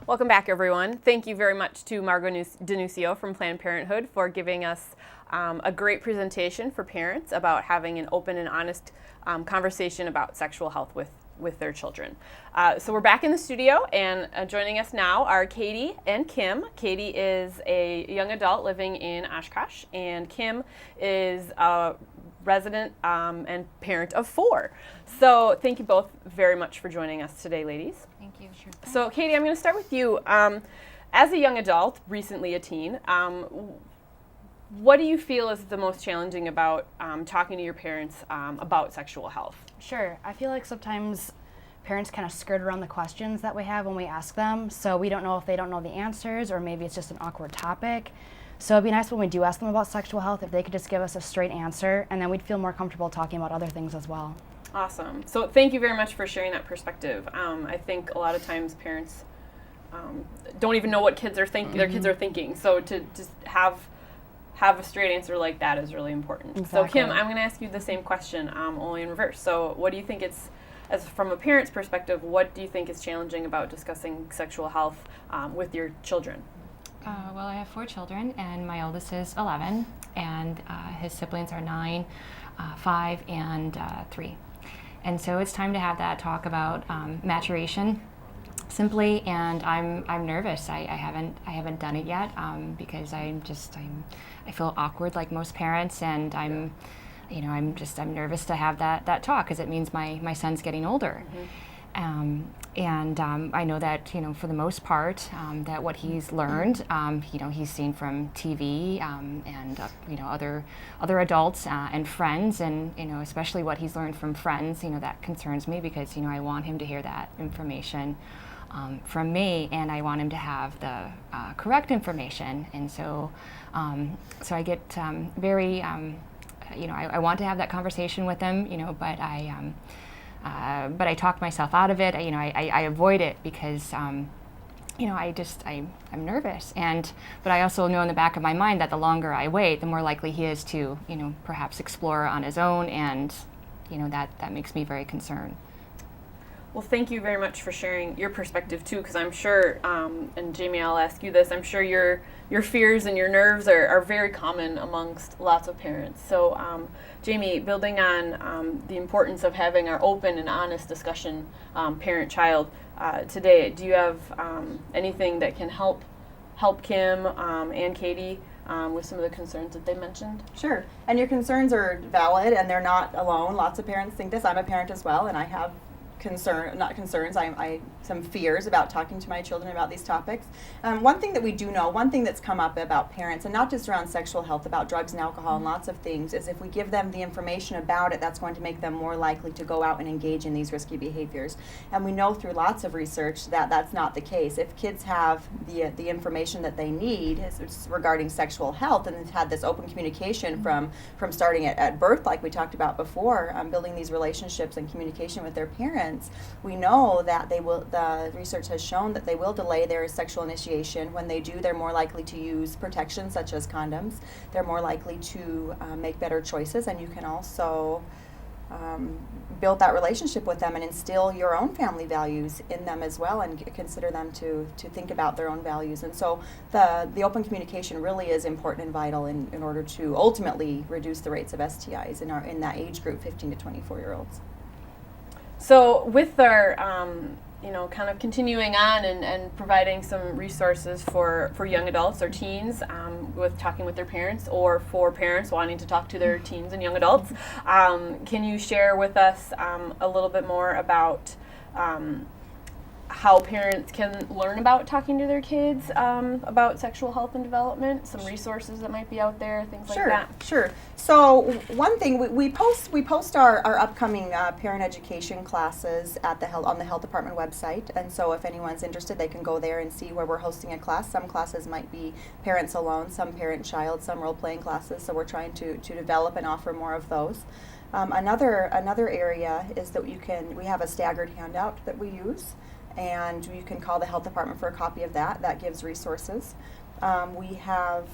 Welcome back, everyone. Thank you very much to Margot Denuncio from Planned Parenthood for giving us a great presentation for parents about having an open and honest conversation about sexual health with their children. So we're back in the studio, and joining us now are Katie and Kim. Katie is a young adult living in Oshkosh, and Kim is a resident and parent of 4. So thank you both very much for joining us today, ladies. Thank you. Sure. So Katie, I'm going to start with you. As a young adult, recently a teen, what do you feel is the most challenging about talking to your parents about sexual health? Sure. I feel like sometimes parents kind of skirt around the questions that we have when we ask them, so we don't know if they don't know the answers or maybe it's just an awkward topic. So it'd be nice when we do ask them about sexual health if they could just give us a straight answer, and then we'd feel more comfortable talking about other things as well. Awesome. So thank you very much for sharing that perspective. I think a lot of times parents don't even know what kids are their kids are thinking. So to just have a straight answer like that is really important. Exactly. So Kim, I'm going to ask you the same question, only in reverse. So what do you think as from a parent's perspective, what do you think is challenging about discussing sexual health with your children? Well, I have 4 children, and my oldest is 11, and his siblings are 9, 5, and 3. And so it's time to have that talk about maturation, simply. And I'm nervous. I haven't done it yet because I feel awkward like most parents, and I'm nervous to have that talk because it means my son's getting older. Mm-hmm. I know that for the most part that what he's learned he's seen from TV and other adults and friends, and especially what he's learned from friends, that concerns me because I want him to hear that information from me, and I want him to have the correct information. And so I get very I want to have that conversation with him, but I talk myself out of it. I avoid it because, I'm nervous. But I also know in the back of my mind that the longer I wait, the more likely he is to, perhaps explore on his own, and, that makes me very concerned. Well, thank you very much for sharing your perspective too, because I'm sure, and Jamie, I'll ask you this, I'm sure your fears and your nerves are very common amongst lots of parents. So, Jamie, building on the importance of having our open and honest discussion, parent-child, today, do you have anything that can help Kim and Katie with some of the concerns that they mentioned? Sure. And your concerns are valid, and they're not alone. Lots of parents think this. I'm a parent as well, and I have some fears about talking to my children about these topics. One thing that we do know, one thing that's come up about parents, and not just around sexual health, about drugs and alcohol and lots of things, is if we give them the information about it, that's going to make them more likely to go out and engage in these risky behaviors. And we know through lots of research that that's not the case. If kids have the information that they need regarding sexual health, and have had this open communication from starting at birth, like we talked about before, building these relationships and communication with their parents, we know that the research has shown that they will delay their sexual initiation. When they do, they're more likely to use protection such as condoms. They're more likely to make better choices, and you can also build that relationship with them and instill your own family values in them as well, and consider them to think about their own values. And so the open communication really is important and vital in order to ultimately reduce the rates of STIs in that age group, 15 to 24-year-olds. So with our, kind of continuing on and providing some resources for young adults or teens with talking with their parents, or for parents wanting to talk to their teens and young adults, can you share with us a little bit more about how parents can learn about talking to their kids about sexual health and development, some resources that might be out there, things like that? Sure. So one thing, we post our upcoming parent education classes on the health department website, and so if anyone's interested, they can go there and see where we're hosting a class. Some classes might be parents alone, some parent-child, some role-playing classes, so we're trying to develop and offer more of those. Another area is that we have a staggered handout that we use, and you can call the health department for a copy of that. That gives resources. We have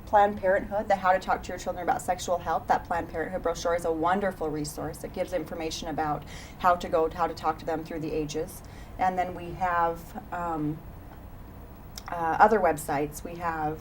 Planned Parenthood, the How to Talk to Your Children About Sexual Health. That Planned Parenthood brochure is a wonderful resource. It gives information about how to talk to them through the ages. And then we have other websites. We have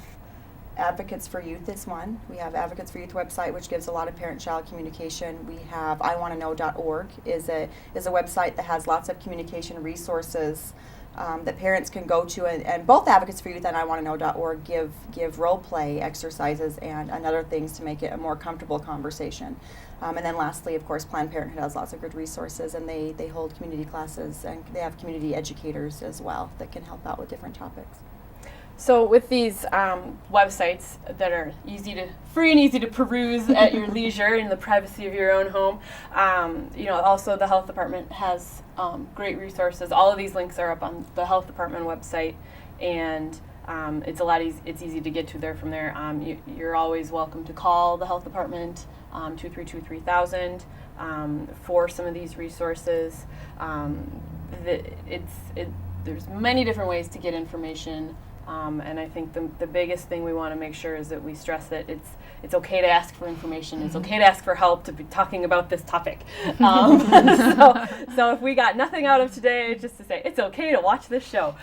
Advocates for Youth is one. We have Advocates for Youth website, which gives a lot of parent-child communication. We have iwantoknow.org is a website that has lots of communication resources that parents can go to, and both Advocates for Youth and iwantoknow.org give role play exercises and other things to make it a more comfortable conversation. And then lastly, of course, Planned Parenthood has lots of good resources, and they hold community classes, and they have community educators as well that can help out with different topics. So with these websites that are free and easy to peruse at your leisure in the privacy of your own home, also the health department has great resources. All of these links are up on the health department website, and it's easy to get to there from there. You're always welcome to call the health department 232-3000 for some of these resources. There's many different ways to get information. And I think the biggest thing we want to make sure is that we stress that it's okay to ask for information. It's okay to ask for help to be talking about this topic. So if we got nothing out of today, just to say it's okay to watch this show.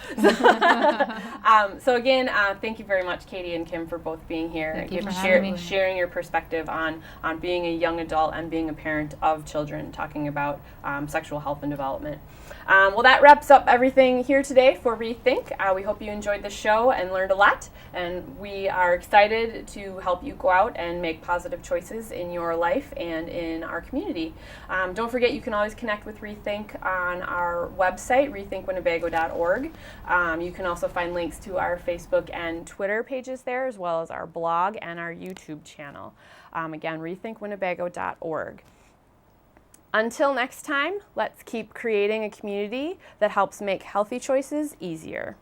So again, thank you very much, Katie and Kim, for both being here and sharing your perspective on being a young adult and being a parent of children, talking about sexual health and development. Well, that wraps up everything here today for reTHINK. We hope you enjoyed the show and learned a lot, and we are excited to help you go out and make positive choices in your life and in our community. Don't forget, you can always connect with reTHINK on our website, rethinkwinnebago.org. You can also find links to our Facebook and Twitter pages there, as well as our blog and our YouTube channel. Again, rethinkwinnebago.org. Until next time, let's keep creating a community that helps make healthy choices easier.